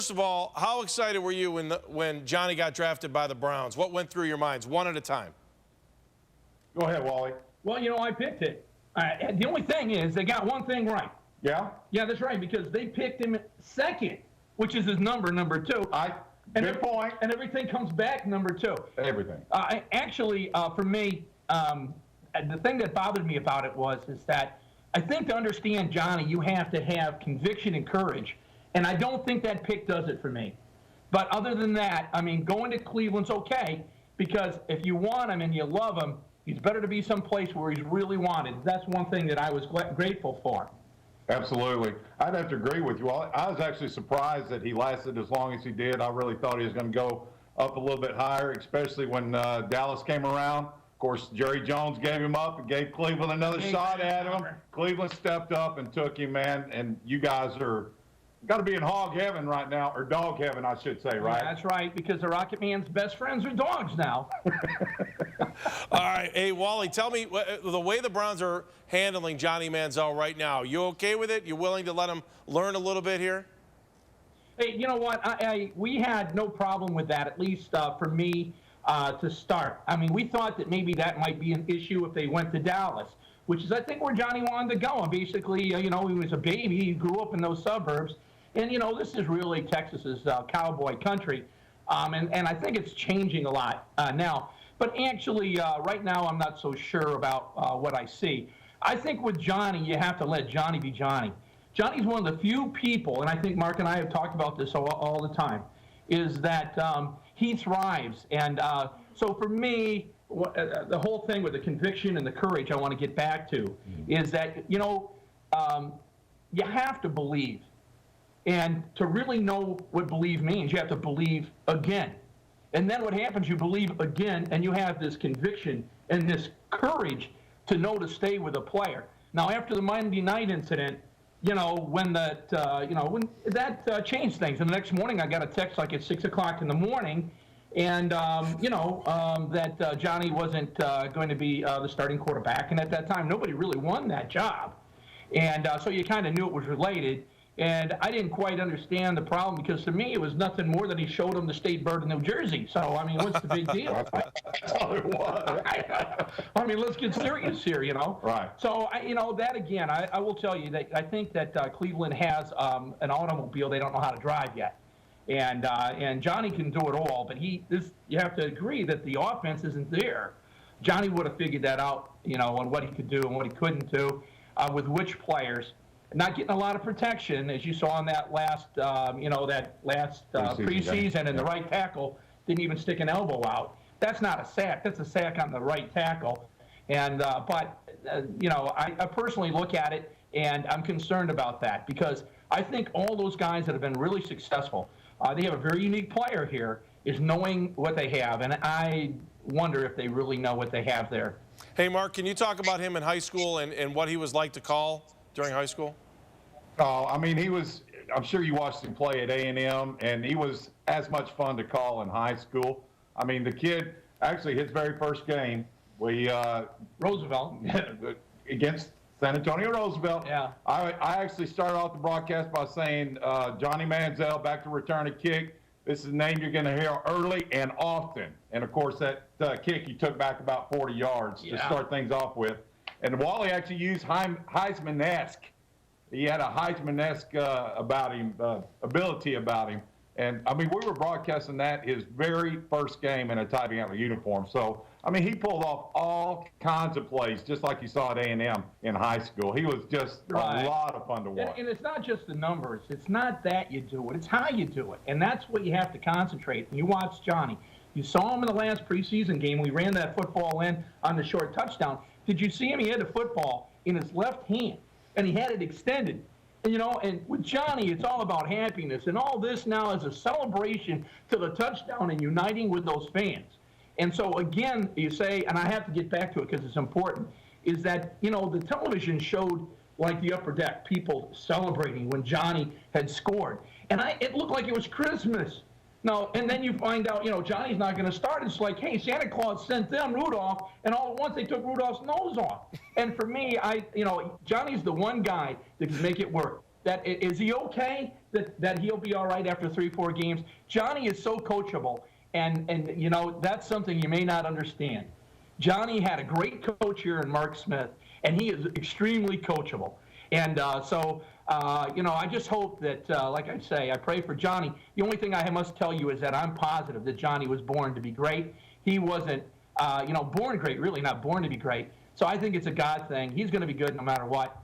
First of all, how excited were you when Johnny got drafted by the Browns? What went through your minds, one at a time? Go ahead, Wally. Well, I picked it. The only thing is they got one thing right. Yeah? Yeah, that's right, because they picked him second, which is his number 2. Good point. And everything comes back number 2. Everything. For me, the thing that bothered me about it is that I think to understand Johnny, you have to have conviction and courage. And I don't think that pick does it for me. But other than that, I mean, going to Cleveland's okay, because if you want him and you love him, he's better to be someplace where he's really wanted. That's one thing that I was grateful for. Absolutely. I'd have to agree with you. I was actually surprised that he lasted as long as he did. I really thought he was going to go up a little bit higher, especially when Dallas came around. Of course, Jerry Jones gave him up and gave Cleveland another shot at him. Cleveland stepped up and took him, man, and you guys are got to be in hog heaven right now, or dog heaven, I should say, right? Yeah, that's right, because the Rocket Man's best friends are dogs now. All right. Hey, Wally, tell me, the way the Browns are handling Johnny Manziel right now, you okay with it? You willing to let him learn a little bit here? Hey, you know what? We had no problem with that, at least for me, to start. I mean, we thought that maybe that might be an issue if they went to Dallas, which is, I think, where Johnny wanted to go. And basically, he was a baby. He grew up in those suburbs. And, this is really Texas's cowboy country. And I think it's changing a lot now. But actually, right now, I'm not so sure about what I see. I think with Johnny, you have to let Johnny be Johnny. Johnny's one of the few people, and I think Mark and I have talked about this all the time, is that he thrives. And so for me, the whole thing with the conviction and the courage I want to get back to is that, you have to believe. And to really know what believe means, you have to believe again. And then what happens, you believe again, and you have this conviction and this courage to know to stay with a player. Now, after the Monday night incident, when that changed things. And the next morning, I got a text like at 6 o'clock in the morning, and, that Johnny wasn't going to be the starting quarterback. And at that time, nobody really won that job. And so you kind of knew it was related. And I didn't quite understand the problem, because to me it was nothing more than he showed him the state bird of New Jersey. So, I mean, what's the big deal? That's all it was. I mean, let's get serious here, Right. So, that again, I will tell you that I think that Cleveland has an automobile they don't know how to drive yet. And Johnny can do it all, but you have to agree that the offense isn't there. Johnny would have figured that out, on what he could do and what he couldn't do with which players. Not getting a lot of protection, as you saw in that last, preseason, and the right tackle didn't even stick an elbow out. That's not a sack. That's a sack on the right tackle. And I personally look at it, and I'm concerned about that, because I think all those guys that have been really successful, they have a very unique player here, is knowing what they have. And I wonder if they really know what they have there. Hey, Mark, can you talk about him in high school and what he was like to call during high school? Oh, I mean, I'm sure you watched him play at A&M, and he was as much fun to call in high school. I mean, the kid, actually, his very first game, Roosevelt. against San Antonio Roosevelt. Yeah. I actually started off the broadcast by saying, Johnny Manziel back to return a kick. This is a name you're going to hear early and often. And, of course, that kick he took back about 40 yards to start things off with. And Wally actually used Heisman-esque. He had a Heisman-esque ability about him. And, I mean, we were broadcasting that his very first game in a Tidy Antler uniform. So, I mean, he pulled off all kinds of plays, just like you saw at A&M in high school. He was just a lot of fun to watch. And it's not just the numbers. It's not that you do it. It's how you do it. And that's what you have to concentrate. And you watch Johnny. You saw him in the last preseason game. We ran that football in on the short touchdown. Did you see him? He had the football in his left hand, and he had it extended. And, and with Johnny, it's all about happiness. And all this now is a celebration to the touchdown and uniting with those fans. And so, again, you say, and I have to get back to it because it's important, is that, the television showed, like the upper deck, people celebrating when Johnny had scored. And it looked like it was Christmas. No, and then you find out, Johnny's not going to start. It's like, hey, Santa Claus sent them Rudolph, and all at once they took Rudolph's nose off. And for me, Johnny's the one guy that can make it work. is he okay? That he'll be all right after 3-4 games. Johnny is so coachable, and you know that's something you may not understand. Johnny had a great coach here in Mark Smith, and he is extremely coachable. And you know, I just hope that, like I say, I pray for Johnny. The only thing I must tell you is that I'm positive that Johnny was born to be great. He wasn't, you know, born great, really not born to be great. So I think it's a God thing. He's going to be good no matter what.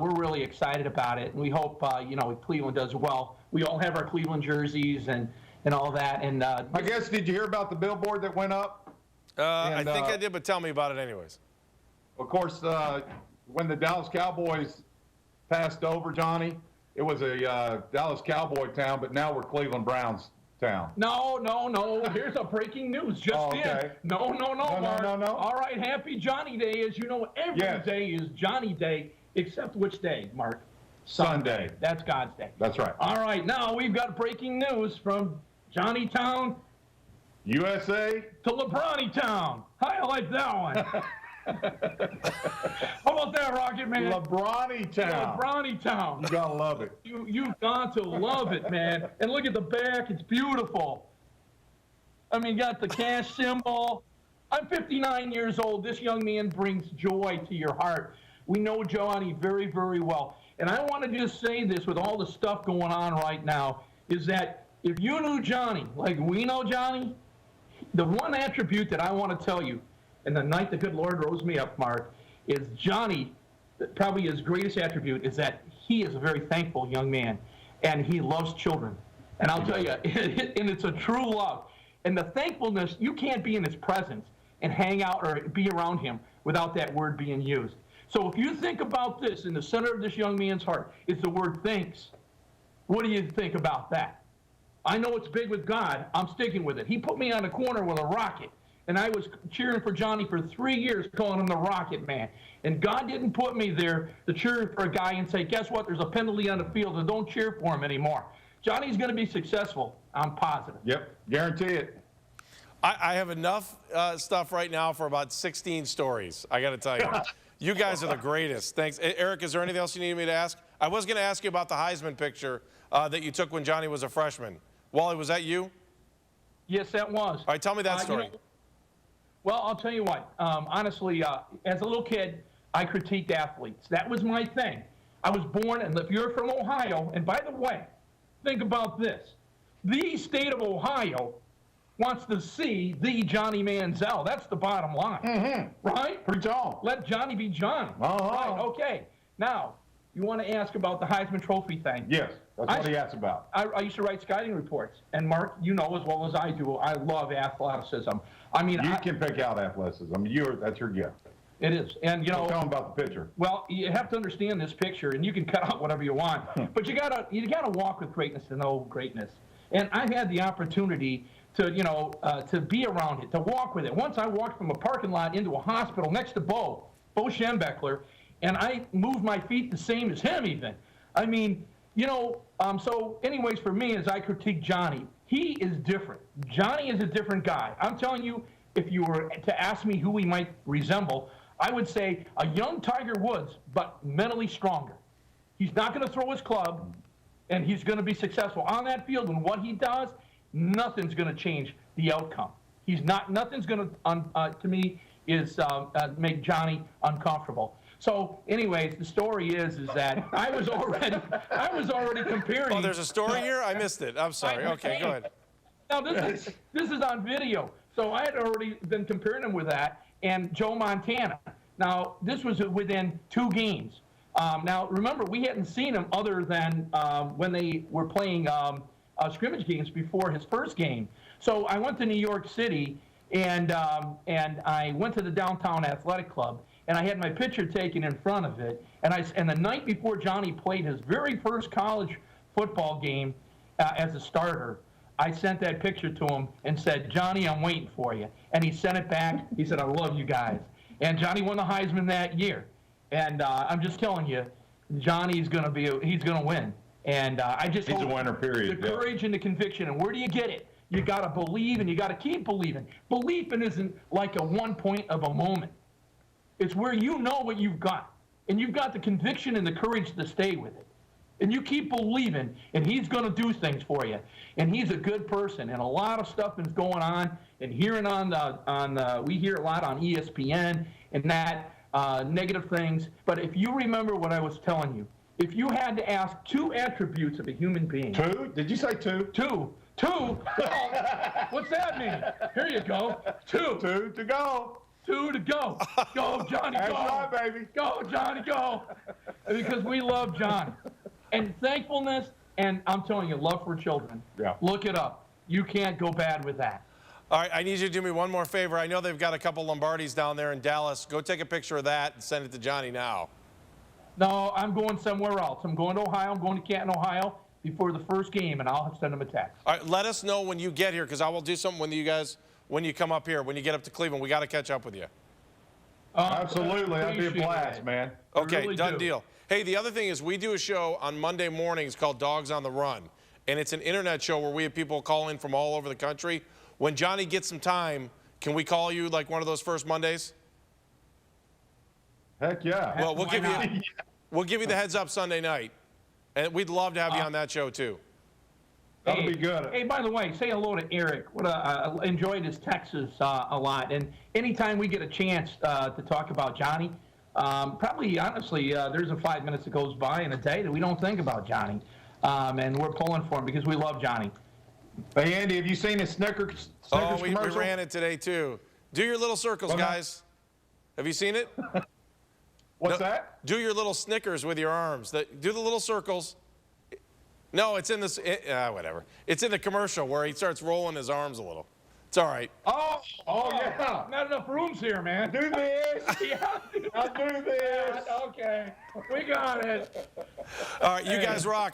We're really excited about it, and we hope, you know, Cleveland does well. We all have our Cleveland jerseys and all that. And I guess, did you hear about the billboard that went up? I think I did, but tell me about it anyways. Of course, when the Dallas Cowboys passed over, Johnny, it was a Dallas Cowboy town, but now we're Cleveland Browns town. No. Here's a breaking news just in. No, Mark. No. All right, happy Johnny Day. As you know, every day is Johnny Day, except which day, Mark? Sunday. That's God's day. That's right. All right, now we've got breaking news from Johnny Town, USA to LeBron Town. How you like that one? How about that, Rocket Man? LeBron Town. LeBron Town. You gotta love it. You've got to love it, man. And look at the back; it's beautiful. I mean, got the cash symbol. I'm 59 years old. This young man brings joy to your heart. We know Johnny very, very well. And I want to just say this with all the stuff going on right now, is that if you knew Johnny, like we know Johnny, the one attribute that I want to tell you, and the night the good Lord rose me up, Mark, is Johnny, probably his greatest attribute is that he is a very thankful young man, and he loves children. And I'll tell you, and it's a true love. And the thankfulness, you can't be in his presence and hang out or be around him without that word being used. So if you think about this, in the center of this young man's heart is the word thanks. What do you think about that? I know it's big with God. I'm sticking with it. He put me on the corner with a rocket, and I was cheering for Johnny for 3 years, calling him the Rocket Man. And God didn't put me there to cheer for a guy and say, guess what, there's a penalty on the field, and don't cheer for him anymore. Johnny's going to be successful. I'm positive. Yep, guarantee it. I have enough stuff right now for about 16 stories, I got to tell you. You guys are the greatest. Thanks. Eric, is there anything else you need me to ask? I was going to ask you about the Heisman picture that you took when Johnny was a freshman. Wally, was that you? Yes, that was. All right, tell me that story. You know, well, I'll tell you what. Honestly, as a little kid, I critiqued athletes. That was my thing. I was born, and if you're from Ohio, and by the way, think about this. The state of Ohio wants to see the Johnny Manziel. That's the bottom line, right? Preach on. Let Johnny be Johnny. Right, okay. Now, you want to ask about the Heisman Trophy thing. Yes, that's what he asked about. I used to write scouting reports. And, Mark, you know as well as I do, I love athleticism. I mean, you can pick out athleticism. That's your gift. It is. And, you know. Tell them about the picture. Well, you have to understand this picture, and you can cut out whatever you want. But you gotta walk with greatness to know greatness. And I had the opportunity to, you know, to be around it, to walk with it. Once I walked from a parking lot into a hospital next to Bo Schembechler, and I moved my feet the same as him even. I mean, you know, so anyways, for me, as I critique Johnny, he is different. Johnny is a different guy. I'm telling you, if you were to ask me who he might resemble, I would say a young Tiger Woods, but mentally stronger. He's not going to throw his club, and he's going to be successful on that field. And what he does, nothing's going to change the outcome. Nothing's going to me, is make Johnny uncomfortable. So, anyways, the story is that I was already comparing. Oh, there's a story here? I missed it. I'm sorry. Okay, go ahead. Now, this is on video. So I had already been comparing him with that and Joe Montana. Now, this was within 2 games. Now, remember, we hadn't seen him other than when they were playing scrimmage games before his first game. So I went to New York City, and I went to the Downtown Athletic Club, and I had my picture taken in front of it. And the night before Johnny played his very first college football game as a starter, I sent that picture to him and said, Johnny, I'm waiting for you. And he sent it back. He said, I love you guys. And Johnny won the Heisman that year. And I'm just telling you, Johnny's going to win. And I just hope he's a winner, period. The courage and the conviction. And where do you get it? You got to believe, and you got to keep believing. Believing isn't like a one point of a moment. It's where you know what you've got. And you've got the conviction and the courage to stay with it. And you keep believing, and he's going to do things for you. And he's a good person, and a lot of stuff is going on. And hearing we hear a lot on ESPN and that negative things. But if you remember what I was telling you, if you had to ask 2 attributes of a human being. 2? Did you say 2? 2. 2? Oh, what's that mean? Here you go. 2. 2 to go. 2 to go. Go, Johnny, That's go. right, baby. Go, Johnny, go. Because we love Johnny. And thankfulness, and I'm telling you, love for children. Yeah. Look it up. You can't go bad with that. All right, I need you to do me one more favor. I know they've got a couple Lombardis down there in Dallas. Go take a picture of that and send it to Johnny now. No, I'm going somewhere else. I'm going to Ohio. I'm going to Canton, Ohio before the first game, and I'll send them a text. All right, let us know when you get here, because I will do something with you guys when you come up here. When you get up to Cleveland, we got to catch up with you. Absolutely. That'd be a Appreciate blast, it. man. Okay, really done do. deal. Hey, the other thing is we do a show on Monday mornings called Dogs on the Run, and it's an internet show where we have people call in from all over the country. When Johnny gets some time, can we call you like one of those first Mondays? Heck yeah. Well, we'll Why give not? you we'll give you the heads up Sunday night, and we'd love to have you on that show too. That'll be good. Hey, by the way, say hello to Eric. Enjoyed his texts a lot. And anytime we get a chance to talk about Johnny, probably, honestly, there's a 5 minutes that goes by in a day that we don't think about Johnny. And we're pulling for him because we love Johnny. Hey, Andy, have you seen his Snickers Oh, we commercial? ran it today too. Do your little circles, Well, no. guys. Have you seen it? What's No, that? Do your little Snickers with your arms. Do the little circles. No, it's in this. Whatever. It's in the commercial where he starts rolling his arms a little. It's all right. Oh, yeah. Not enough rooms here, man. Do this. Yeah. I'll do this. Okay. We got it. All right, you guys rock.